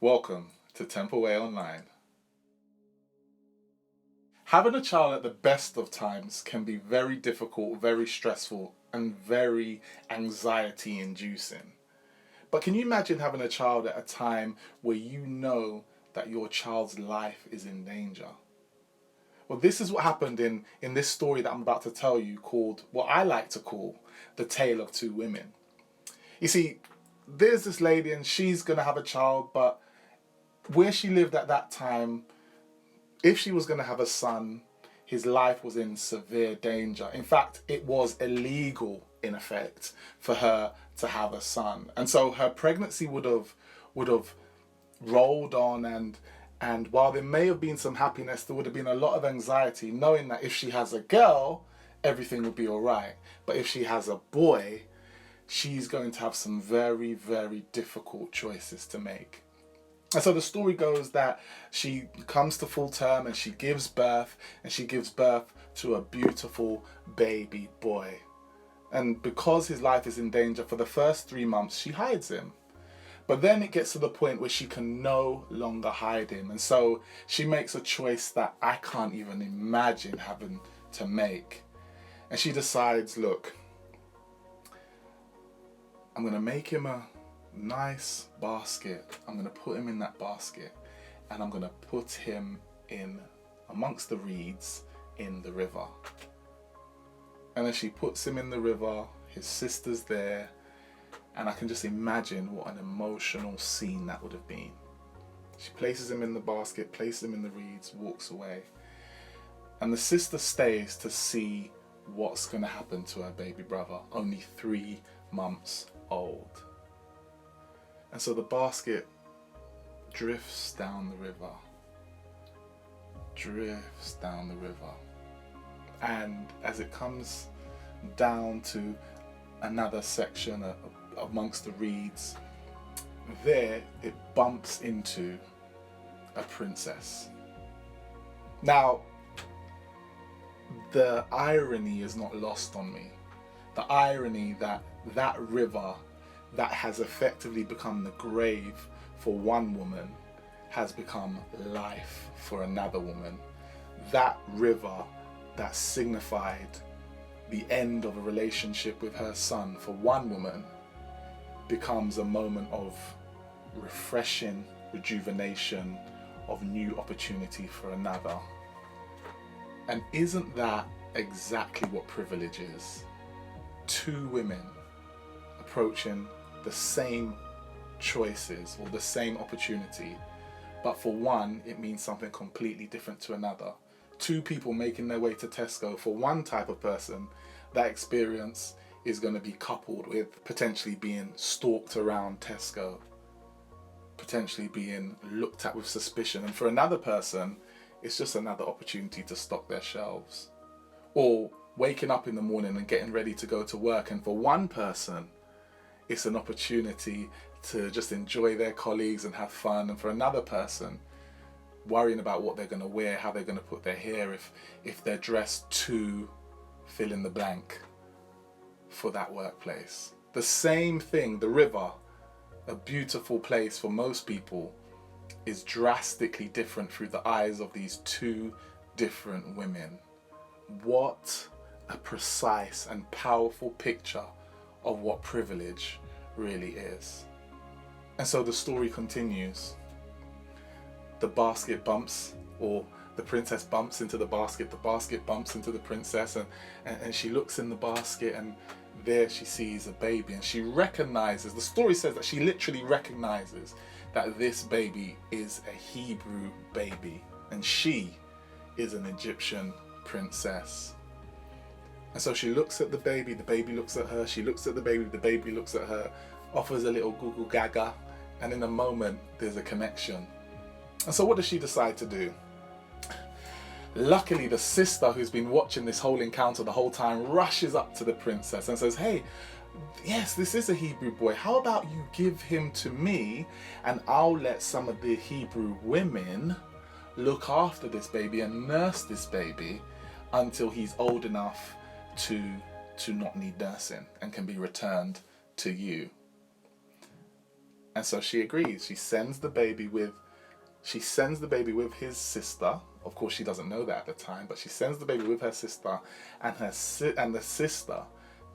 Welcome to Templeway Online. Having a child at the best of times can be very difficult, very stressful, and very anxiety inducing. But can you imagine having a child at a time where you know that your child's life is in danger? Well, this is what happened in this story that I'm about to tell you, called what I like to call The Tale of Two Women. You see, there's this lady and she's going to have a child, but where she lived at that time, if she was going to have a son, his life was in severe danger. In fact, it was illegal, in effect, for her to have a son. And so her pregnancy would have rolled on, and while there may have been some happiness, there would have been a lot of anxiety, knowing that if she has a girl, everything will be all right. But if she has a boy, she's going to have some very, very difficult choices to make. And so the story goes that she comes to full term and she gives birth to a beautiful baby boy. And because his life is in danger, for the first 3 months, she hides him. But then it gets to the point where she can no longer hide him. And so she makes a choice that I can't even imagine having to make. And she decides, look, I'm going to make him a nice basket. I'm going to put him in that basket and I'm going to put him in amongst the reeds in the river. And as she puts him in the river, his sister's there, and I can just imagine what an emotional scene that would have been. She places him in the basket, places him in the reeds, walks away, and the sister stays to see what's going to happen to her baby brother, only 3 months old. And so the basket drifts down the river, and as it comes down to another section amongst the reeds, there it bumps into a princess. Now, the irony is not lost on me. The irony that that river that has effectively become the grave for one woman has become life for another woman. That river that signified the end of a relationship with her son for one woman becomes a moment of refreshing rejuvenation, of new opportunity for another. And isn't that exactly what privilege is? 2 women approaching the same choices or the same opportunity, but for one it means something completely different to another. 2 people making their way to Tesco, for one type of person, that experience is going to be coupled with potentially being stalked around Tesco, potentially being looked at with suspicion, and for another person it's just another opportunity to stock their shelves, or waking up in the morning and getting ready to go to work, and for one person it's an opportunity to just enjoy their colleagues and have fun, and for another person worrying about what they're going to wear, how they're going to put their hair, if they're dressed to fill in the blank for that workplace. The same thing, the river, a beautiful place for most people, is drastically different through the eyes of these 2 different women. What a precise and powerful picture of what privilege really is. And so the story continues. The basket bumps, or the princess bumps into the basket bumps into the princess, and she looks in the basket, and there she sees a baby, and she recognizes, the story says that she literally recognizes that this baby is a Hebrew baby, and she is an Egyptian princess. And so she looks at the baby looks at her, she looks at the baby looks at her, offers a little goo goo gaga, and in a moment there's a connection. And so what does she decide to do? Luckily, the sister, who's been watching this whole encounter the whole time, rushes up to the princess and says, hey, yes, this is a Hebrew boy. How about you give him to me, and I'll let some of the Hebrew women look after this baby and nurse this baby until he's old enough to not need nursing and can be returned to you. And so she agrees. She sends the baby with his sister. Of course, she doesn't know that at the time, but she sends the baby with her sister, and the sister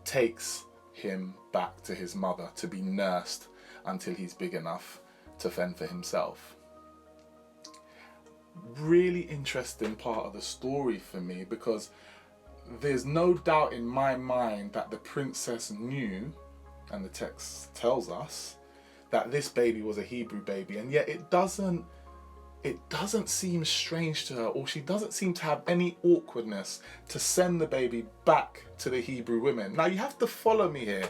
takes him back to his mother to be nursed until he's big enough to fend for himself. Really interesting part of the story for me, because there's no doubt in my mind that the princess knew, and the text tells us, that this baby was a Hebrew baby, and yet it doesn't seem strange to her, or she doesn't seem to have any awkwardness to send the baby back to the Hebrew women. Now you have to follow me here.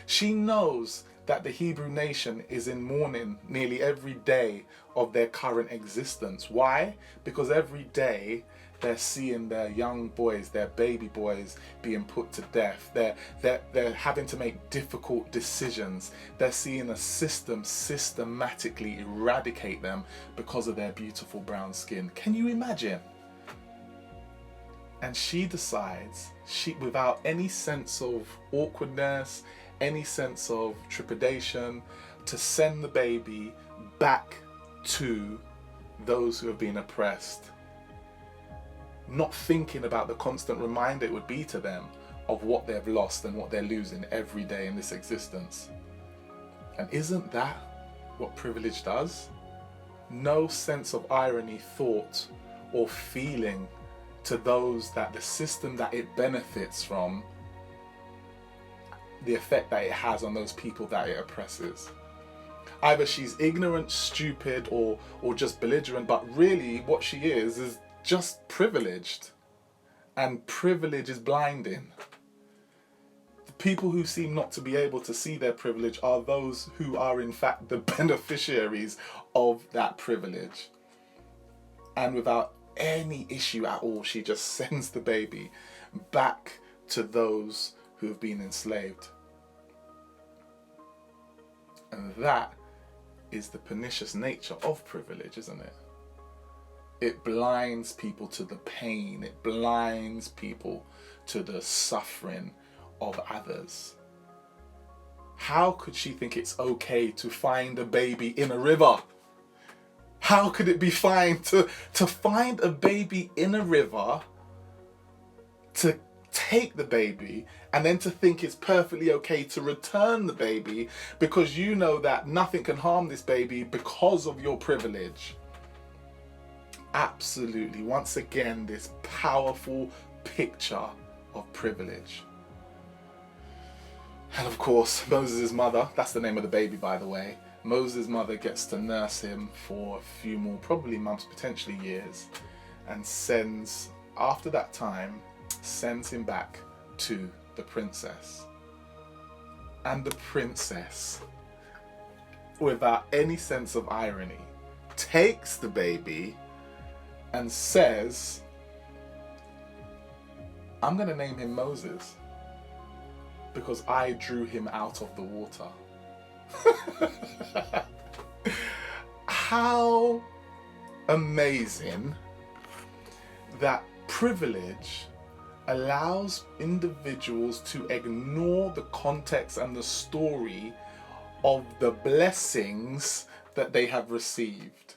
She knows that the Hebrew nation is in mourning nearly every day of their current existence. Why? Because every day they're seeing their young boys, their baby boys, being put to death. They're having to make difficult decisions. They're seeing a system systematically eradicate them because of their beautiful brown skin. Can you imagine? And she decides, without any sense of awkwardness, any sense of trepidation, to send the baby back to those who have been oppressed, not thinking about the constant reminder it would be to them of what they've lost and what they're losing every day in this existence. And isn't that what privilege does? No sense of irony, thought, or feeling to those that the system that it benefits from, the effect that it has on those people that it oppresses. Either she's ignorant, stupid, or just belligerent, but really what she is just privileged. And privilege is blinding. The people who seem not to be able to see their privilege are those who are in fact the beneficiaries of that privilege. And without any issue at all, she just sends the baby back to those who have been enslaved. And that is the pernicious nature of privilege, isn't it? It blinds people to the pain. It blinds people to the suffering of others. How could she think it's okay to find a baby in a river? How could it be fine to find a baby in a river, to take the baby, and then to think it's perfectly okay to return the baby because you know that nothing can harm this baby because of your privilege? Absolutely, once again, this powerful picture of privilege. And of course, Moses' mother, that's the name of the baby, by the way, Moses' mother gets to nurse him for a few more, probably months, potentially years, and after that time, sends him back to the princess. And the princess, without any sense of irony, takes the baby and says, I'm going to name him Moses because I drew him out of the water. How amazing that privilege allows individuals to ignore the context and the story of the blessings that they have received,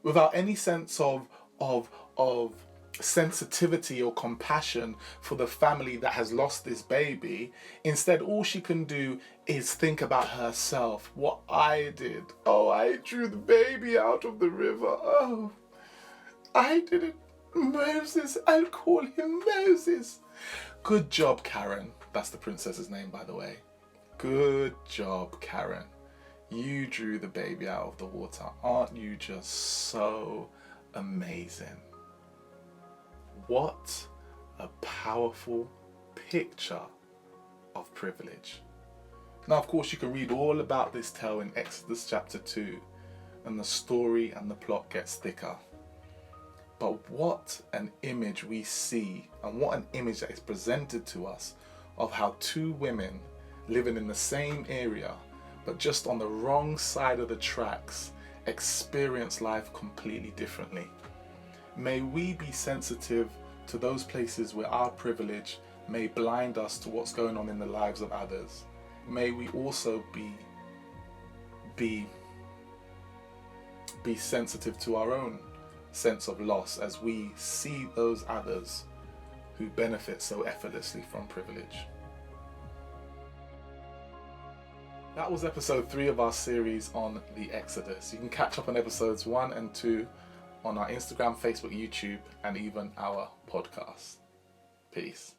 without any sense of sensitivity or compassion for the family that has lost this baby. Instead, all she can do is think about herself. What I did. Oh, I drew the baby out of the river. Oh, I did it. Moses, I'll call him Moses. Good job, Karen. That's the princess's name, by the way. Good job, Karen. You drew the baby out of the water. Aren't you just so amazing? What a powerful picture of privilege. Now, of course, you can read all about this tale in Exodus chapter 2, and the story and the plot gets thicker. But what an image we see, and what an image that is presented to us of how two women living in the same area, but just on the wrong side of the tracks, experience life completely differently. May we be sensitive to those places where our privilege may blind us to what's going on in the lives of others. May we also be be sensitive to our own sense of loss as we see those others who benefit so effortlessly from privilege. That was episode 3 of our series on the Exodus. You can catch up on episodes 1 and 2 on our Instagram, Facebook, YouTube, and even our podcast. Peace.